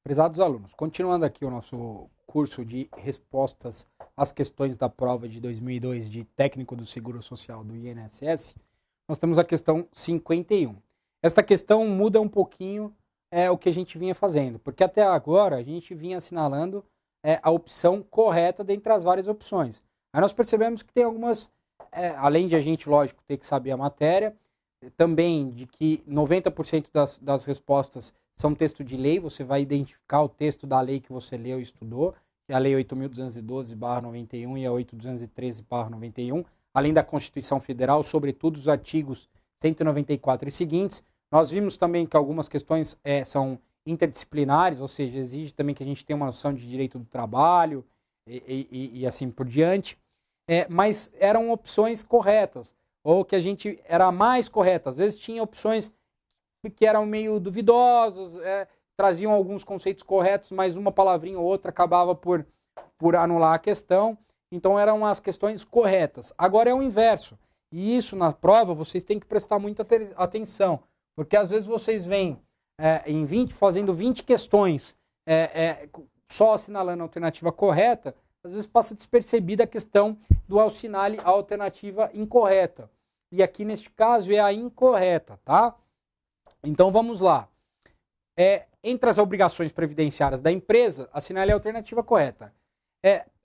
Prezados alunos, continuando aqui o nosso curso de respostas às questões da prova de 2002 de técnico do Seguro Social do INSS, nós temos a questão 51. Esta questão muda um pouquinho o que a gente vinha fazendo, porque até agora a gente vinha assinalando a opção correta dentre as várias opções. Aí nós percebemos que tem algumas, além de a gente, lógico, ter que saber a matéria, também de que 90% das respostas são texto de lei, você vai identificar o texto da lei que você leu e estudou, que é a Lei 8.212/91 e a 8.213/91, além da Constituição Federal, sobretudo os artigos 194 e seguintes. Nós vimos também que algumas questões são interdisciplinares, ou seja, exige também que a gente tenha uma noção de direito do trabalho e assim por diante, mas eram opções corretas, ou que a gente era mais correta. Às vezes tinha opções que eram meio duvidosas, traziam alguns conceitos corretos, mas uma palavrinha ou outra acabava por anular a questão. Então eram as questões corretas. Agora é o inverso. E isso na prova vocês têm que prestar muita atenção, porque às vezes vocês vêm fazendo 20 questões só assinalando a alternativa correta, às vezes passa despercebida a questão do assinale a alternativa incorreta. E aqui neste caso é a incorreta, tá? Então vamos lá. Entre as obrigações previdenciárias da empresa, assinale a alternativa correta.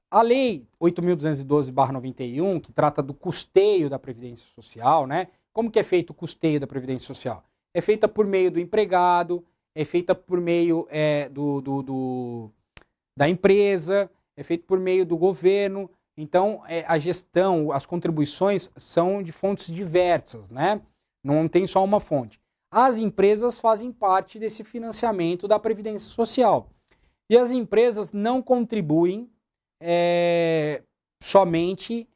A Lei 8.212/91, que trata do custeio da Previdência Social, né? Como que é feito o custeio da Previdência Social? É feita por meio do empregado, é feita por meio da empresa, é feito por meio do governo. Então, a gestão, as contribuições são de fontes diversas, né? Não tem só uma fonte. As empresas fazem parte desse financiamento da Previdência Social. E as empresas não contribuem somente...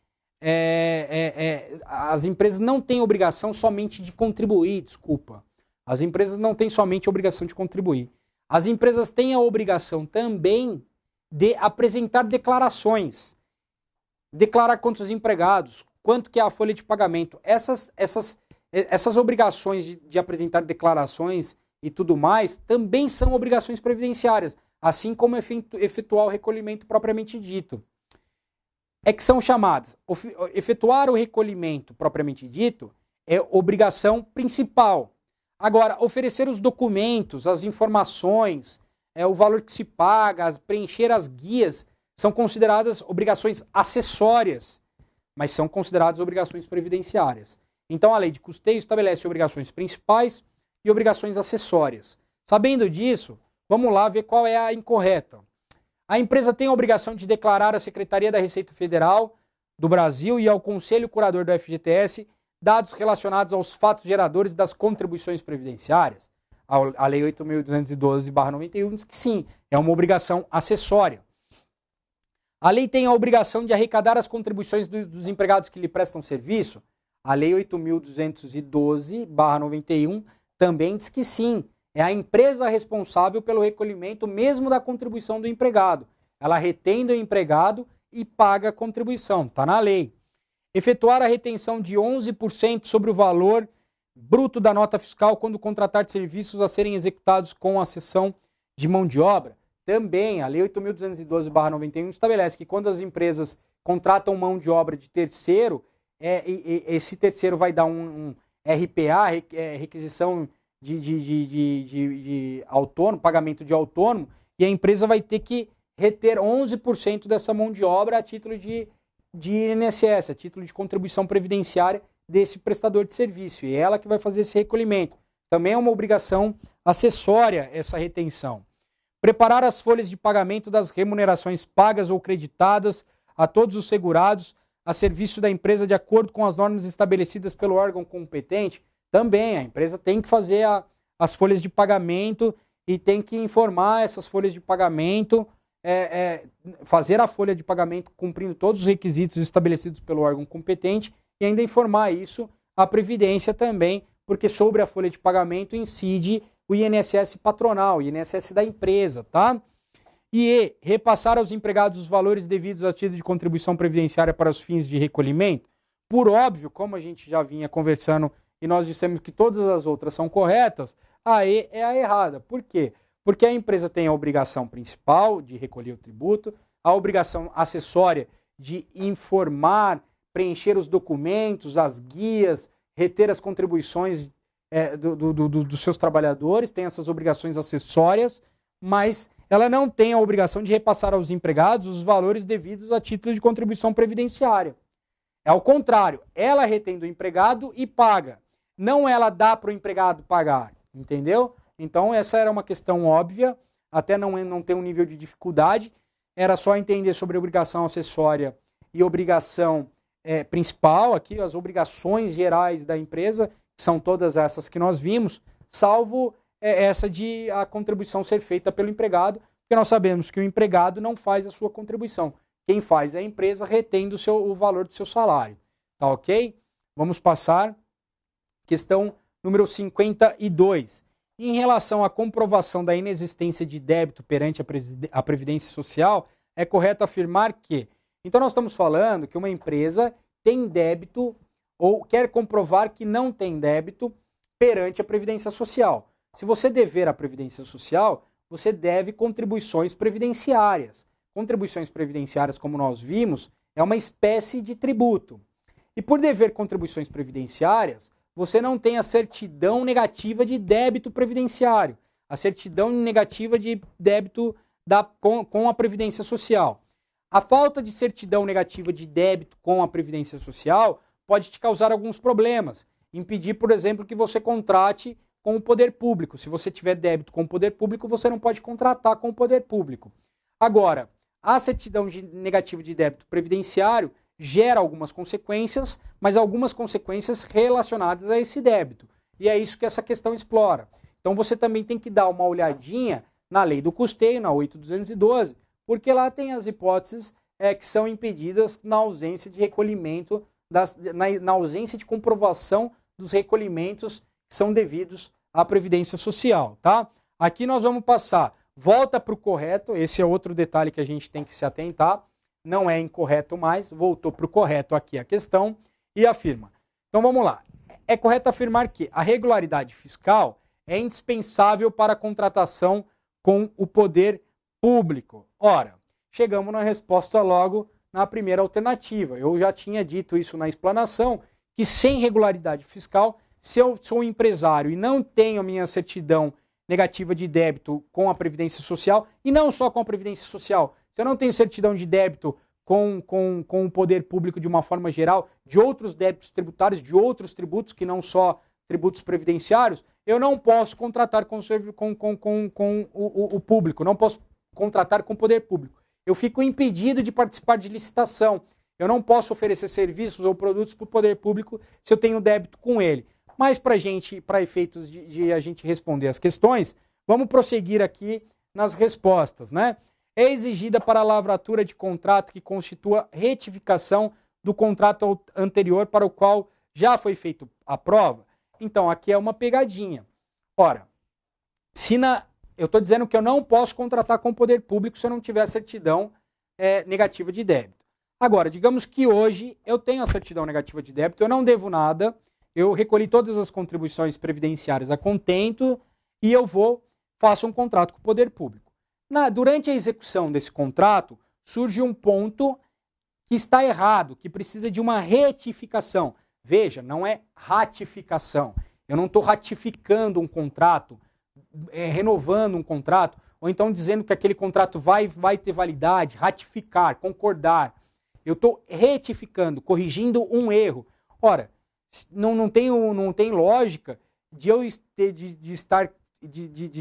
as empresas não têm obrigação somente de contribuir, desculpa. As empresas não têm somente a obrigação de contribuir. As empresas têm a obrigação também de apresentar declarações. Declarar quantos empregados, quanto que é a folha de pagamento. Essas obrigações de apresentar declarações e tudo mais também são obrigações previdenciárias, assim como efetuar o recolhimento propriamente dito. Que são chamadas. Efetuar o recolhimento propriamente dito é obrigação principal. Agora, oferecer os documentos, as informações, o valor que se paga, preencher as guias, são consideradas obrigações acessórias, mas são consideradas obrigações previdenciárias. Então, a lei de custeio estabelece obrigações principais e obrigações acessórias. Sabendo disso, vamos lá ver qual é a incorreta. A empresa tem a obrigação de declarar à Secretaria da Receita Federal do Brasil e ao Conselho Curador do FGTS dados relacionados aos fatos geradores das contribuições previdenciárias. A Lei 8.212/91 diz que sim, é uma obrigação acessória. A lei tem a obrigação de arrecadar as contribuições dos empregados que lhe prestam serviço. A Lei 8.212/91 também diz que sim, é a empresa responsável pelo recolhimento mesmo da contribuição do empregado. Ela retém do empregado e paga a contribuição, está na lei. Efetuar a retenção de 11% sobre o valor bruto da nota fiscal quando contratar serviços a serem executados com a cessão de mão de obra. Também, a Lei 8.212/91 estabelece que quando as empresas contratam mão de obra de terceiro, esse terceiro vai dar um RPA, requisição de autônomo, pagamento de autônomo, e a empresa vai ter que reter 11% dessa mão de obra a título de INSS, a título de contribuição previdenciária desse prestador de serviço, e é ela que vai fazer esse recolhimento. Também é uma obrigação acessória essa retenção. Preparar as folhas de pagamento das remunerações pagas ou creditadas a todos os segurados a serviço da empresa de acordo com as normas estabelecidas pelo órgão competente. Também a empresa tem que fazer as folhas de pagamento e tem que informar essas folhas de pagamento, fazer a folha de pagamento cumprindo todos os requisitos estabelecidos pelo órgão competente e ainda informar isso à Previdência também, porque sobre a folha de pagamento incide o INSS patronal, o INSS da empresa, tá? E repassar aos empregados os valores devidos a título de contribuição previdenciária para os fins de recolhimento. Por óbvio, como a gente já vinha conversando e nós dissemos que todas as outras são corretas, a E é a errada. Por quê? Porque a empresa tem a obrigação principal de recolher o tributo, a obrigação acessória de informar, preencher os documentos, as guias, reter as contribuições dos seus trabalhadores, tem essas obrigações acessórias, mas ela não tem a obrigação de repassar aos empregados os valores devidos a título de contribuição previdenciária. É ao contrário, ela retém do empregado e paga. Não ela dá para o empregado pagar, entendeu? Então essa era uma questão óbvia, até não tem um nível de dificuldade, era só entender sobre obrigação acessória e obrigação principal, aqui as obrigações gerais da empresa, que são todas essas que nós vimos, salvo essa de a contribuição ser feita pelo empregado, porque nós sabemos que o empregado não faz a sua contribuição. Quem faz é a empresa retendo o valor do seu salário. Tá ok? Vamos passar. Questão número 52. Em relação à comprovação da inexistência de débito perante a Previdência Social, é correto afirmar que... Então nós estamos falando que uma empresa tem débito ou quer comprovar que não tem débito perante a Previdência Social. Se você dever à Previdência Social, você deve contribuições previdenciárias. Contribuições previdenciárias, como nós vimos, é uma espécie de tributo. E por dever contribuições previdenciárias, você não tem a certidão negativa de débito previdenciário, a certidão negativa de débito com a Previdência Social. A falta de certidão negativa de débito com a Previdência Social pode te causar alguns problemas. Impedir, por exemplo, que você contrate com o poder público. Se você tiver débito com o poder público, você não pode contratar com o poder público. Agora, a certidão negativa de débito previdenciário gera algumas consequências, mas algumas consequências relacionadas a esse débito. E é isso que essa questão explora. Então você também tem que dar uma olhadinha na lei do custeio, na 8.212, porque lá tem as hipóteses que são impedidas na ausência de recolhimento, na ausência de comprovação dos recolhimentos que são devidos à Previdência Social. Tá? Aqui nós vamos passar, volta para o correto, esse é outro detalhe que a gente tem que se atentar, não é incorreto mais, voltou para o correto aqui a questão e afirma. Então vamos lá. É correto afirmar que a regularidade fiscal é indispensável para a contratação com o poder público. Ora, chegamos na resposta logo na primeira alternativa. Eu já tinha dito isso na explanação, que sem regularidade fiscal, se eu sou empresário e não tenho a minha certidão negativa de débito com a Previdência Social, e não só com a Previdência Social, se eu não tenho certidão de débito com o poder público de uma forma geral, de outros débitos tributários, de outros tributos que não só tributos previdenciários, eu não posso contratar com o público, não posso contratar com o poder público. Eu fico impedido de participar de licitação. Eu não posso oferecer serviços ou produtos para o poder público se eu tenho débito com ele. Mas para efeitos de a gente responder as questões, vamos prosseguir aqui nas respostas, né? É exigida para a lavratura de contrato que constitua retificação do contrato anterior para o qual já foi feita a prova? Então, aqui é uma pegadinha. Ora, eu estou dizendo que eu não posso contratar com o poder público se eu não tiver certidão negativa de débito. Agora, digamos que hoje eu tenho a certidão negativa de débito, eu não devo nada, eu recolhi todas as contribuições previdenciárias a contento e eu faço um contrato com o poder público. Durante a execução desse contrato, surge um ponto que está errado, que precisa de uma retificação. Veja, não é ratificação. Eu não estou ratificando um contrato, renovando um contrato, ou então dizendo que aquele contrato vai ter validade, ratificar, concordar. Eu estou retificando, corrigindo um erro. Ora, não tem lógica de eu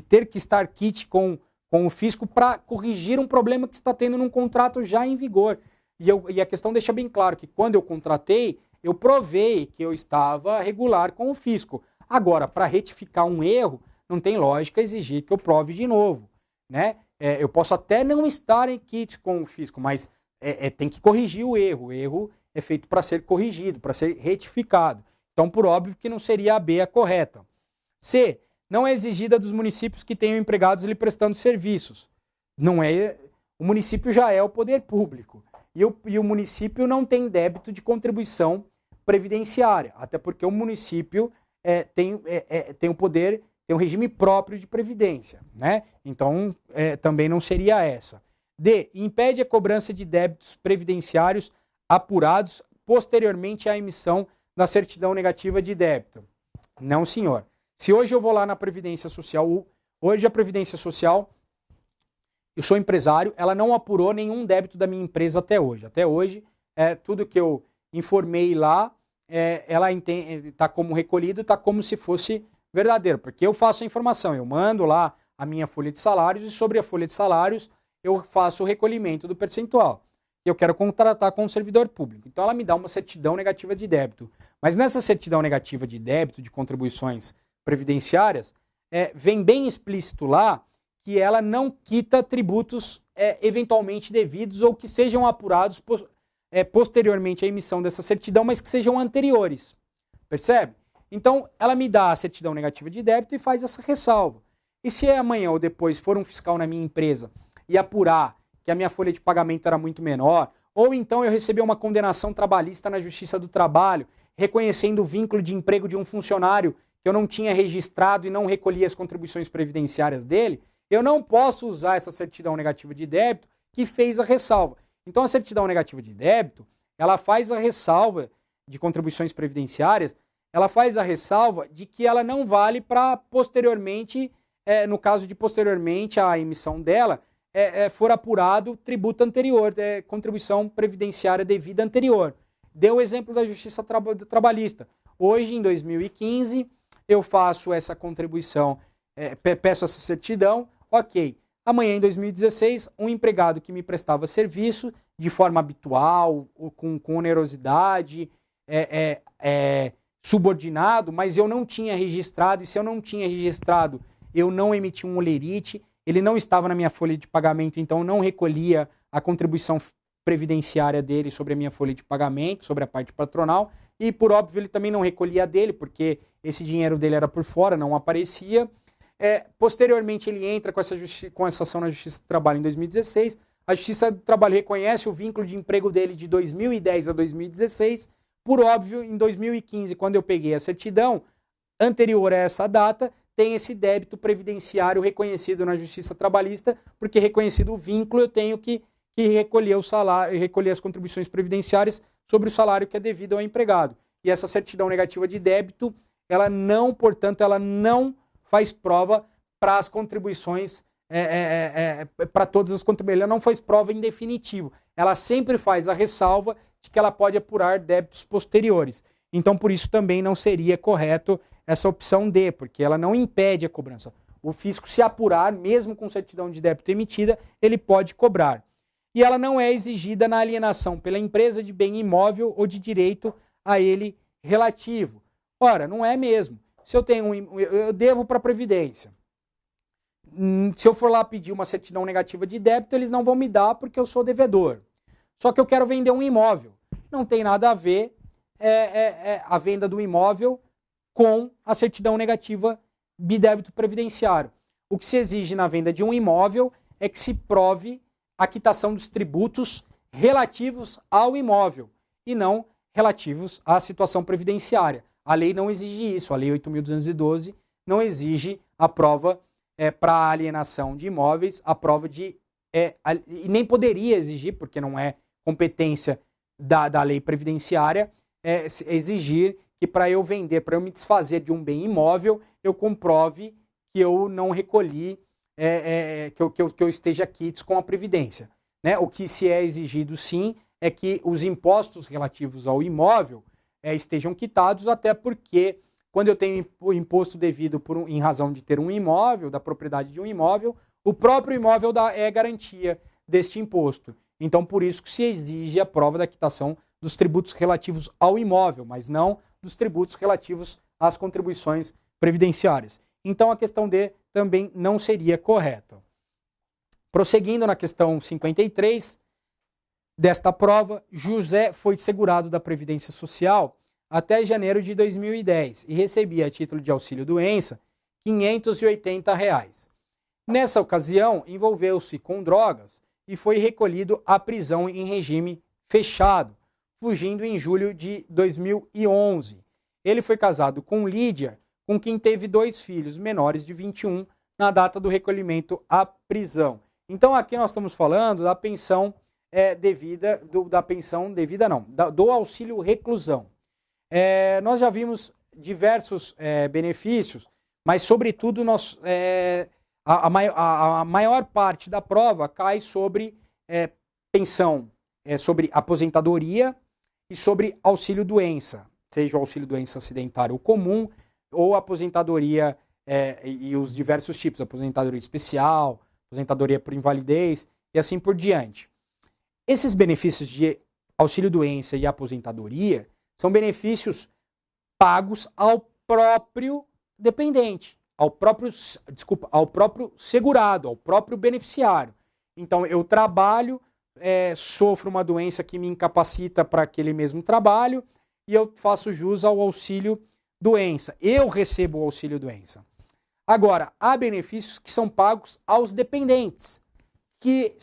ter que estar quite com o fisco para corrigir um problema que está tendo num contrato já em vigor. E a questão deixa bem claro que quando eu contratei, eu provei que eu estava regular com o fisco. Agora, para retificar um erro, não tem lógica exigir que eu prove de novo, né? Eu posso até não estar em quite com o fisco, mas tem que corrigir o erro. O erro é feito para ser corrigido, para ser retificado. Então, por óbvio que não seria a B a correta. C. Não é exigida dos municípios que tenham empregados lhe prestando serviços. Não é. O município já é o poder público. E o município não tem débito de contribuição previdenciária. Até porque o município tem o poder tem um regime próprio de previdência, né? Então, também não seria essa. D. Impede a cobrança de débitos previdenciários apurados posteriormente à emissão da certidão negativa de débito. Não, senhor. Se hoje eu vou lá na Previdência Social, hoje a Previdência Social, eu sou empresário, ela não apurou nenhum débito da minha empresa até hoje. Até hoje, tudo que eu informei lá, ela está como recolhido, está como se fosse verdadeiro, porque eu faço a informação, eu mando lá a minha folha de salários e sobre a folha de salários eu faço o recolhimento do percentual. Eu quero contratar com o servidor público. Então ela me dá uma certidão negativa de débito. Mas nessa certidão negativa de débito de contribuições previdenciárias, vem bem explícito lá que ela não quita tributos eventualmente devidos ou que sejam apurados posteriormente à emissão dessa certidão, mas que sejam anteriores. Percebe? Então ela me dá a certidão negativa de débito e faz essa ressalva. E se amanhã ou depois for um fiscal na minha empresa e apurar que a minha folha de pagamento era muito menor, ou então eu recebi uma condenação trabalhista na Justiça do Trabalho, reconhecendo o vínculo de emprego de um funcionário que eu não tinha registrado e não recolhi as contribuições previdenciárias dele, eu não posso usar essa certidão negativa de débito que fez a ressalva. Então a certidão negativa de débito, ela faz a ressalva de contribuições previdenciárias, ela faz a ressalva de que ela não vale para posteriormente, no caso de posteriormente à emissão dela, for apurado tributo anterior, contribuição previdenciária devida anterior. Deu o exemplo da Justiça Trabalhista. Hoje, em 2015, eu faço essa contribuição, peço essa certidão, ok. Amanhã, em 2016, um empregado que me prestava serviço de forma habitual, com onerosidade, subordinado, mas eu não tinha registrado, e se eu não tinha registrado, eu não emiti um olerite, ele não estava na minha folha de pagamento, então eu não recolhia a contribuição previdenciária dele sobre a minha folha de pagamento, sobre a parte patronal, e por óbvio ele também não recolhia a dele, porque esse dinheiro dele era por fora, não aparecia. Posteriormente ele entra com essa ação na Justiça do Trabalho em 2016, a Justiça do Trabalho reconhece o vínculo de emprego dele de 2010 a 2016, por óbvio, em 2015, quando eu peguei a certidão, anterior a essa data, tem esse débito previdenciário reconhecido na Justiça Trabalhista, porque reconhecido o vínculo, eu tenho que recolher o salário, recolher as contribuições previdenciárias sobre o salário que é devido ao empregado. E essa certidão negativa de débito, ela não, portanto, ela não faz prova para as contribuições, para todas as contribuições, ela não faz prova em definitivo. Ela sempre faz a ressalva de que ela pode apurar débitos posteriores. Então, por isso também não seria correto essa opção D, porque ela não impede a cobrança. O fisco, se apurar, mesmo com certidão de débito emitida, ele pode cobrar. E ela não é exigida na alienação pela empresa de bem imóvel ou de direito a ele relativo. Ora, não é mesmo. Se eu tenho eu devo para a Previdência. Se eu for lá pedir uma certidão negativa de débito, eles não vão me dar porque eu sou devedor. Só que eu quero vender um imóvel. Não tem nada a ver a venda do imóvel com a certidão negativa de débito previdenciário. O que se exige na venda de um imóvel é que se prove a quitação dos tributos relativos ao imóvel e não relativos à situação previdenciária. A lei não exige isso, a Lei 8.212 não exige a prova para a alienação de imóveis, a prova de... e nem poderia exigir, porque não é competência da lei previdenciária, exigir que para eu vender, para eu me desfazer de um bem imóvel, eu comprove que eu não recolhi, que eu esteja quites com a Previdência. Né? O que se é exigido, sim, é que os impostos relativos ao imóvel estejam quitados, até porque quando eu tenho o imposto devido em razão de ter um imóvel, da propriedade de um imóvel, o próprio imóvel é garantia deste imposto. Então, por isso que se exige a prova da quitação dos tributos relativos ao imóvel, mas não dos tributos relativos às contribuições previdenciárias. Então, a questão D também não seria correta. Prosseguindo na questão 53 desta prova, José foi segurado da Previdência Social até janeiro de 2010 e recebia, a título de auxílio-doença, R$ 580. Nessa ocasião, envolveu-se com drogas e foi recolhido à prisão em regime fechado, fugindo em julho de 2011. Ele foi casado com Lídia, com quem teve 2 filhos menores de 21 na data do recolhimento à prisão. Então aqui nós estamos falando da pensão devida, do auxílio reclusão. Nós já vimos diversos benefícios, mas sobretudo a maior parte da prova cai sobre pensão, sobre aposentadoria e sobre auxílio-doença, seja o auxílio-doença acidentário comum ou aposentadoria e os diversos tipos, aposentadoria especial, aposentadoria por invalidez e assim por diante. Esses benefícios de auxílio-doença e aposentadoria são benefícios pagos ao próprio dependente, ao próprio segurado, ao próprio beneficiário. Então, eu trabalho, sofro uma doença que me incapacita para aquele mesmo trabalho e eu faço jus ao auxílio-doença. Eu recebo o auxílio-doença. Agora, há benefícios que são pagos aos dependentes, que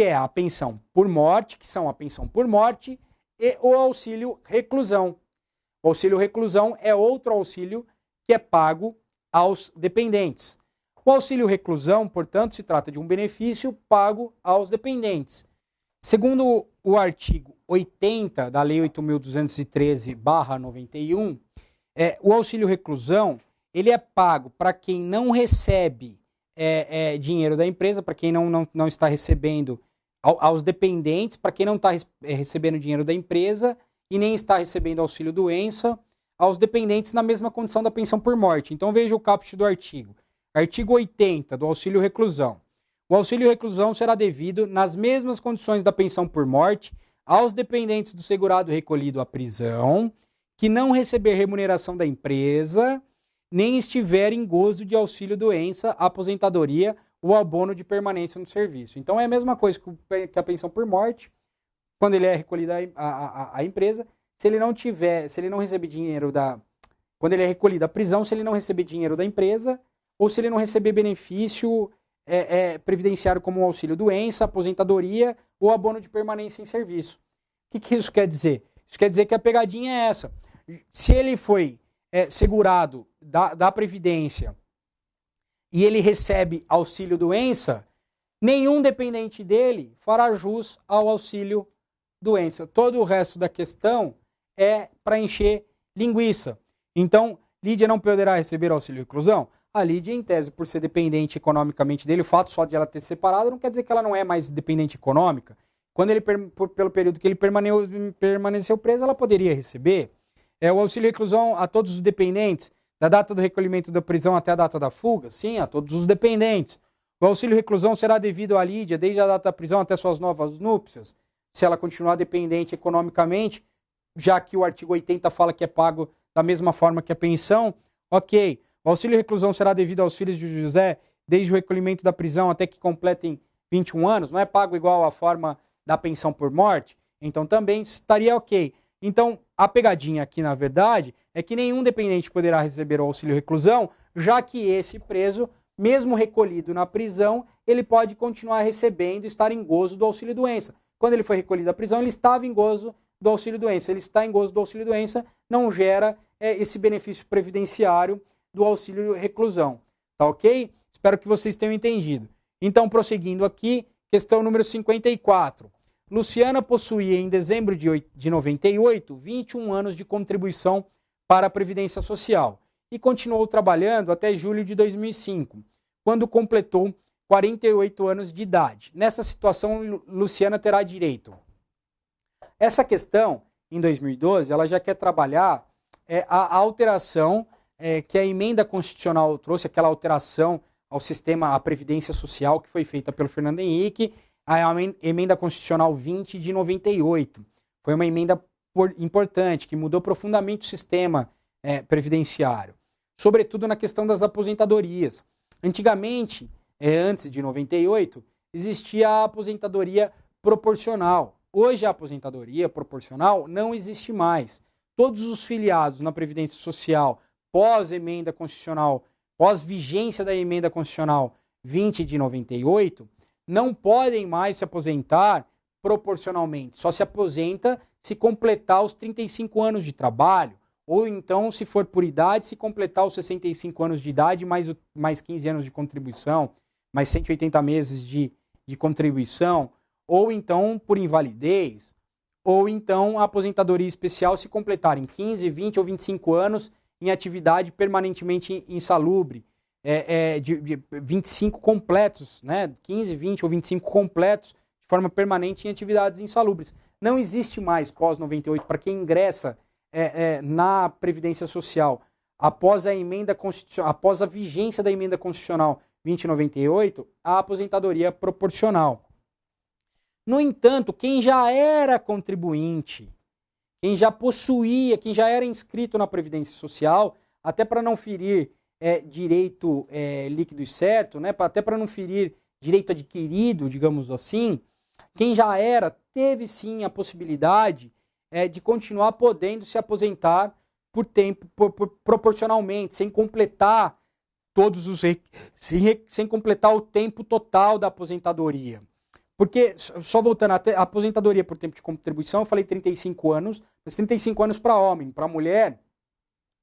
é a pensão por morte, que são a pensão por morte e o auxílio reclusão. O auxílio reclusão é outro auxílio que é pago aos dependentes. O auxílio reclusão, portanto, se trata de um benefício pago aos dependentes. Segundo o artigo 80 da Lei 8.213/91, o auxílio reclusão ele é pago para quem não recebe dinheiro da empresa, para quem não está recebendo aos dependentes, para quem não está recebendo dinheiro da empresa e nem está recebendo auxílio-doença, aos dependentes na mesma condição da pensão por morte. Então veja o caput do artigo. Artigo 80 do auxílio reclusão. O auxílio reclusão será devido nas mesmas condições da pensão por morte aos dependentes do segurado recolhido à prisão, que não receber remuneração da empresa, nem estiver em gozo de auxílio-doença, aposentadoria ou abono de permanência no serviço. Então é a mesma coisa que a pensão por morte, quando ele é recolhido à empresa, se ele não receber dinheiro quando ele é recolhido à prisão, se ele não receber dinheiro da empresa, ou se ele não receber benefício previdenciário como o auxílio-doença, aposentadoria ou abono de permanência em serviço. O que isso quer dizer? Isso quer dizer que a pegadinha é essa. Se ele foi segurado da Previdência e ele recebe auxílio-doença, nenhum dependente dele fará jus ao auxílio-doença. Todo o resto da questão é para encher linguiça. Então, Lídia não poderá receber auxílio-reclusão? A Lídia, em tese, por ser dependente economicamente dele, o fato só de ela ter separado não quer dizer que ela não é mais dependente econômica. Quando ele, pelo período que ele permaneceu preso, ela poderia receber. O auxílio-reclusão a todos os dependentes, da data do recolhimento da prisão até a data da fuga? Sim, a todos os dependentes. O auxílio-reclusão será devido à Lídia desde a data da prisão até suas novas núpcias, se ela continuar dependente economicamente, já que o artigo 80 fala que é pago da mesma forma que a pensão. Ok. O auxílio-reclusão será devido aos filhos de José desde o recolhimento da prisão até que completem 21 anos? Não é pago igual à forma da pensão por morte? Então também estaria ok. Então, a pegadinha aqui, na verdade, é que nenhum dependente poderá receber o auxílio-reclusão, já que esse preso, mesmo recolhido na prisão, ele pode continuar recebendo, estar em gozo do auxílio-doença. Quando ele foi recolhido da prisão, ele estava em gozo do auxílio-doença. Ele está em gozo do auxílio-doença, não gera esse benefício previdenciário do auxílio-reclusão. Tá ok? Espero que vocês tenham entendido. Então, prosseguindo aqui, questão número 54. Luciana possuía, em dezembro de 98, 21 anos de contribuição para a Previdência Social e continuou trabalhando até julho de 2005, quando completou 48 anos de idade. Nessa situação, Luciana terá direito. Essa questão, em 2012, ela já quer trabalhar a alteração que a emenda constitucional trouxe, aquela alteração ao sistema, à Previdência Social que foi feita pelo Fernando Henrique, a emenda constitucional 20 de 98. Foi uma emenda importante, que mudou profundamente o sistema previdenciário, sobretudo na questão das aposentadorias. Antigamente, antes de 98, existia a aposentadoria proporcional. Hoje a aposentadoria proporcional não existe mais. Todos os filiados na Previdência Social pós-emenda constitucional, pós-vigência da emenda constitucional 20 de 98, não podem mais se aposentar proporcionalmente. Só se aposenta se completar os 35 anos de trabalho ou então, se for por idade, se completar os 65 anos de idade, mais 15 anos de contribuição, mais 180 meses de contribuição, ou então por invalidez, ou então a aposentadoria especial se completarem 15, 20 ou 25 anos em atividade permanentemente insalubre, de 25 completos, né? 15, 20 ou 25 completos de forma permanente em atividades insalubres. Não existe mais pós-98 para quem ingressa na Previdência Social após a emenda constitucional, após a vigência da emenda constitucional 2098, a aposentadoria proporcional. No entanto, quem já era contribuinte, quem já possuía, quem já era inscrito na Previdência Social, até para não ferir direito líquido e certo, né, até para não ferir direito adquirido, digamos assim, quem já era, teve sim a possibilidade de continuar podendo se aposentar por tempo, proporcionalmente, sem completar sem completar o tempo total da aposentadoria. Porque, só voltando, a aposentadoria por tempo de contribuição, eu falei 35 anos, mas 35 anos para homem, para mulher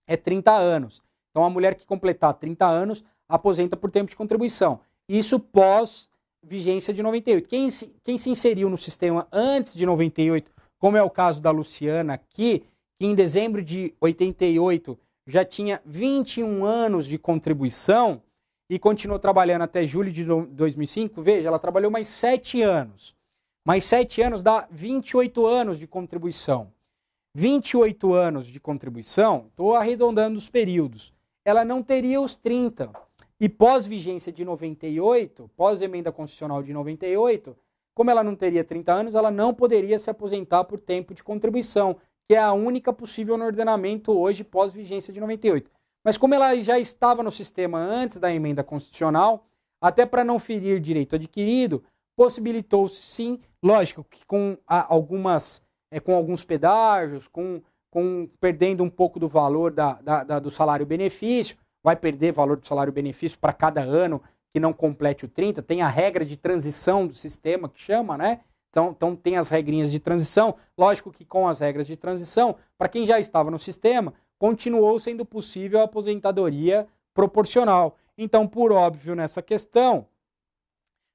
é 30 anos. Então, a mulher que completar 30 anos aposenta por tempo de contribuição. Isso pós vigência de 98. Quem se inseriu no sistema antes de 98, como é o caso da Luciana aqui, que em dezembro de 88 já tinha 21 anos de contribuição e continuou trabalhando até julho de 2005, veja, ela trabalhou mais 7 anos. Mais 7 anos dá 28 anos de contribuição. 28 anos de contribuição, estou arredondando os períodos, ela não teria os 30. E pós-vigência de 98, pós-emenda constitucional de 98, como ela não teria 30 anos, ela não poderia se aposentar por tempo de contribuição, que é a única possível no ordenamento hoje pós-vigência de 98. Mas como ela já estava no sistema antes da emenda constitucional, até para não ferir direito adquirido, possibilitou-se sim, lógico, que com alguns pedágios, com perdendo um pouco do valor do salário-benefício, vai perder valor do salário-benefício para cada ano que não complete o 30, tem a regra de transição do sistema, que chama, né? Então tem as regrinhas de transição, lógico que com as regras de transição, para quem já estava no sistema, continuou sendo possível a aposentadoria proporcional. Então, por óbvio, nessa questão,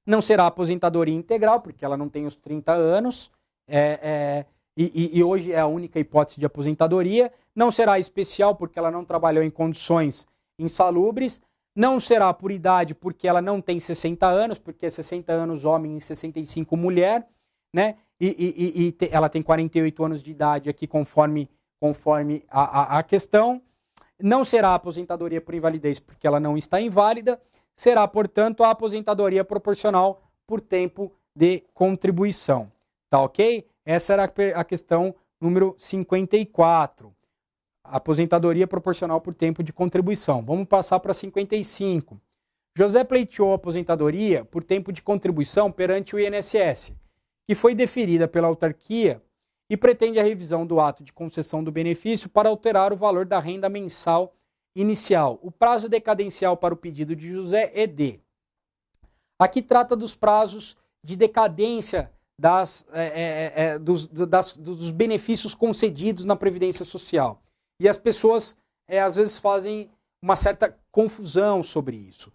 não será aposentadoria integral, porque ela não tem os 30 anos, e hoje é a única hipótese de aposentadoria, não será especial, porque ela não trabalhou em condições insalubres, não será por idade, porque ela não tem 60 anos, porque é 60 anos homem e 65 mulher, né? E ela tem 48 anos de idade aqui, conforme a questão. Não será aposentadoria por invalidez, porque ela não está inválida. Será, portanto, a aposentadoria proporcional por tempo de contribuição. Tá ok? Essa era a questão número 54. Aposentadoria proporcional por tempo de contribuição. Vamos passar para 55. José pleiteou aposentadoria por tempo de contribuição perante o INSS, que foi deferida pela autarquia e pretende a revisão do ato de concessão do benefício para alterar o valor da renda mensal inicial. O prazo decadencial para o pedido de José é de... Aqui trata dos prazos de decadência dos benefícios concedidos na Previdência Social. E as pessoas, às vezes, fazem uma certa confusão sobre isso.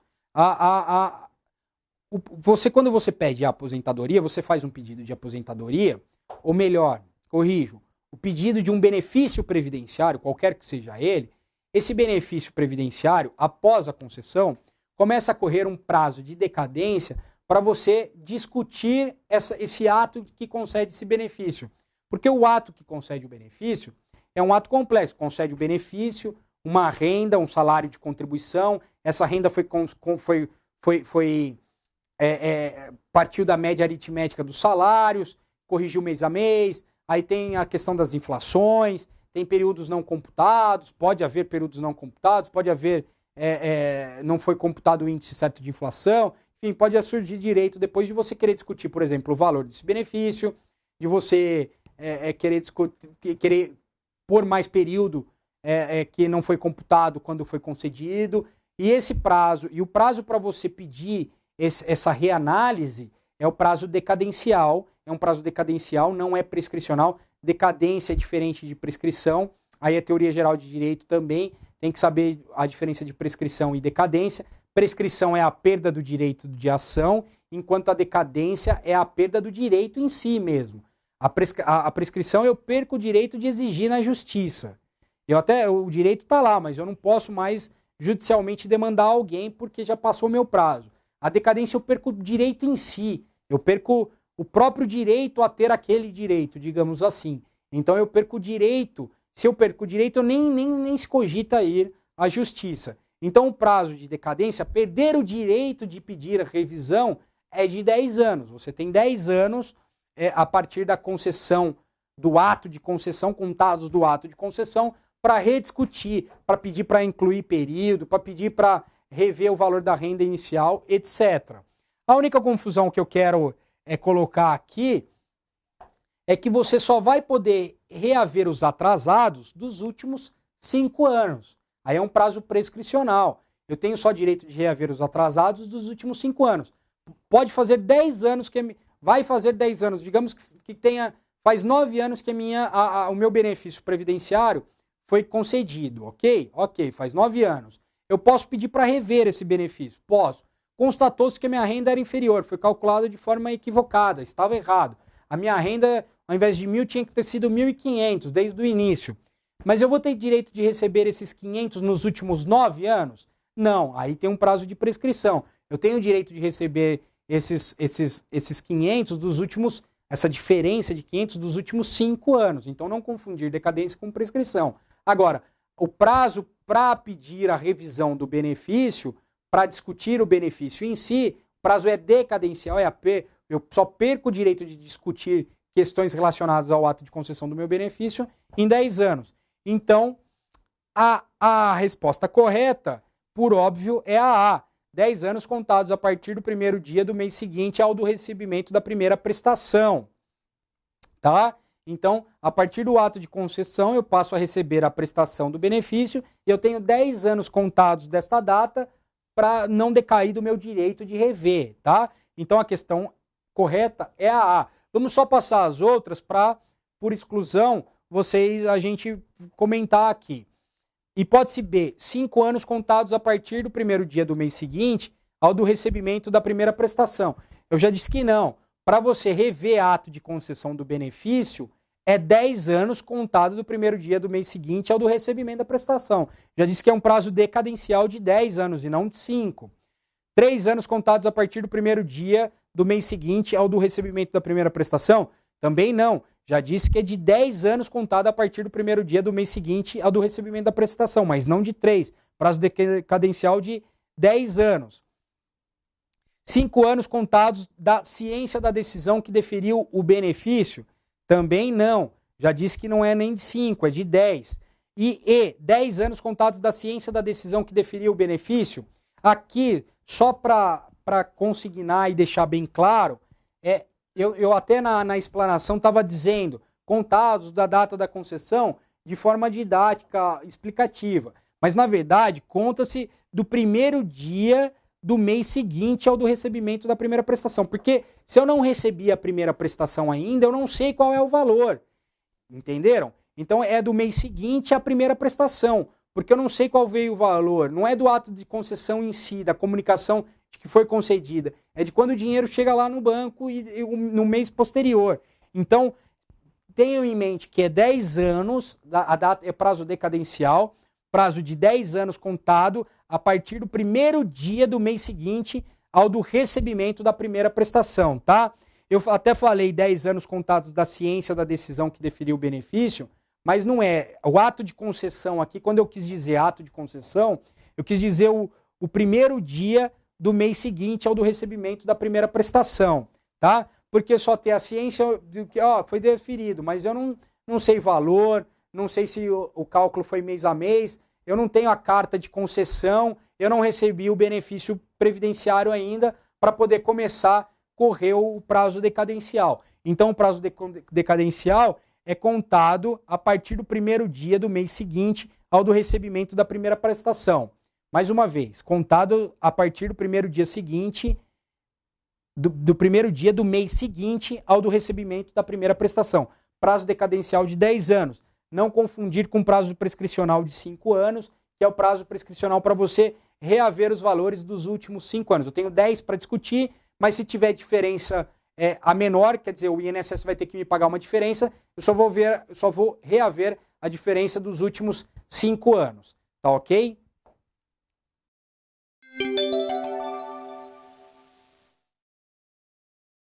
Quando você pede a aposentadoria, você faz um pedido de aposentadoria, ou melhor, corrijo, o pedido de um benefício previdenciário, qualquer que seja ele, esse benefício previdenciário, após a concessão, começa a correr um prazo de decadência para você discutir esse ato que concede esse benefício. Porque o ato que concede o benefício é um ato complexo, concede o benefício, uma renda, um salário de contribuição, essa renda partiu da média aritmética dos salários, corrigiu mês a mês, aí tem a questão das inflações, tem períodos não computados, pode haver períodos não computados, pode haver, não foi computado o índice certo de inflação, enfim, pode surgir direito depois de você querer discutir, por exemplo, o valor desse benefício, de você querer por mais período que não foi computado quando foi concedido, e esse prazo, e o prazo para você pedir essa reanálise é o prazo decadencial, não é prescricional, decadência é diferente de prescrição, aí é teoria geral de direito também, tem que saber a diferença de prescrição e decadência. Prescrição é a perda do direito de ação, enquanto a decadência é a perda do direito em si mesmo. A prescrição eu perco o direito de exigir na justiça. O direito está lá, mas eu não posso mais judicialmente demandar alguém porque já passou o meu prazo. A decadência eu perco o direito em si, eu perco o próprio direito a ter aquele direito, digamos assim. Então eu perco o direito, se eu perco o direito eu nem se cogita ir à justiça. Então o prazo de decadência, perder o direito de pedir a revisão é de 10 anos. Você tem 10 anos a partir da concessão, do ato de concessão, contados do ato de concessão, para rediscutir, para pedir para incluir período, para pedir para rever o valor da renda inicial, etc. A única confusão que eu quero colocar aqui é que você só vai poder reaver os atrasados dos últimos 5 anos. Aí é um prazo prescricional. Eu tenho só direito de reaver os atrasados dos últimos 5 anos. Pode fazer 10 anos que... Vai fazer 10 anos. Digamos que faz 9 anos que o meu benefício previdenciário foi concedido, ok? Ok, faz 9 anos. Eu posso pedir para rever esse benefício? Posso. Constatou-se que a minha renda era inferior, foi calculada de forma equivocada, estava errado. A minha renda, ao invés de 1.000, tinha que ter sido 1.500 desde o início. Mas eu vou ter direito de receber esses 500 nos últimos 9 anos? Não, aí tem um prazo de prescrição. Eu tenho o direito de receber esses 500 dos últimos, essa diferença de 500 dos últimos 5 anos. Então não confundir decadência com prescrição. Agora, o prazo para pedir a revisão do benefício, para discutir o benefício em si, o prazo é decadencial, eu só perco o direito de discutir questões relacionadas ao ato de concessão do meu benefício em 10 anos. Então, a resposta correta, por óbvio, é a A. 10 anos contados a partir do primeiro dia do mês seguinte ao do recebimento da primeira prestação. Tá? Então, a partir do ato de concessão, eu passo a receber a prestação do benefício e eu tenho 10 anos contados desta data para não decair do meu direito de rever, tá? Então, a questão correta é a A. Vamos só passar as outras para, por exclusão, a gente comentar aqui. Hipótese B, 5 anos contados a partir do primeiro dia do mês seguinte ao do recebimento da primeira prestação. Eu já disse que não. Para você rever ato de concessão do benefício, é 10 anos contado do primeiro dia do mês seguinte ao do recebimento da prestação. Já disse que é um prazo decadencial de 10 anos e não de 5. 3 anos contados a partir do primeiro dia do mês seguinte ao do recebimento da primeira prestação? Também não. Já disse que é de 10 anos contado a partir do primeiro dia do mês seguinte ao do recebimento da prestação, mas não de 3. Prazo decadencial de 10 anos. 5 anos contados da ciência da decisão que deferiu o benefício? Também não. Já disse que não é nem de 5, é de 10. E 10 anos contados da ciência da decisão que deferiu o benefício? Aqui, só para consignar e deixar bem claro, eu até na explanação estava dizendo contados da data da concessão de forma didática, explicativa. Mas, na verdade, conta-se do primeiro dia do mês seguinte ao do recebimento da primeira prestação. Porque se eu não recebi a primeira prestação ainda, eu não sei qual é o valor. Entenderam? Então é do mês seguinte à primeira prestação. Porque eu não sei qual veio o valor. Não é do ato de concessão em si, da comunicação de que foi concedida. É de quando o dinheiro chega lá no banco e no mês posterior. Então, tenham em mente que é 10 anos, a data é prazo decadencial, prazo de 10 anos contado a partir do primeiro dia do mês seguinte ao do recebimento da primeira prestação, tá? Eu até falei 10 anos contados da ciência da decisão que deferiu o benefício, mas não é. O ato de concessão aqui, quando eu quis dizer ato de concessão, eu quis dizer o primeiro dia do mês seguinte ao do recebimento da primeira prestação, tá? Porque só ter a ciência de que foi deferido, mas eu não sei valor, não sei se o cálculo foi mês a mês, eu não tenho a carta de concessão, eu não recebi o benefício previdenciário ainda para poder começar a correr o prazo decadencial. Então, o prazo decadencial é contado a partir do primeiro dia do mês seguinte ao do recebimento da primeira prestação. Mais uma vez, contado a partir do primeiro dia seguinte, do primeiro dia do mês seguinte ao do recebimento da primeira prestação. Prazo decadencial de 10 anos. não confundir com prazo prescricional de 5 anos, que é o prazo prescricional para você reaver os valores dos últimos 5 anos. Eu tenho 10 para discutir, mas se tiver diferença a menor, quer dizer, o INSS vai ter que me pagar uma diferença, eu só vou reaver a diferença dos últimos 5 anos. Tá ok?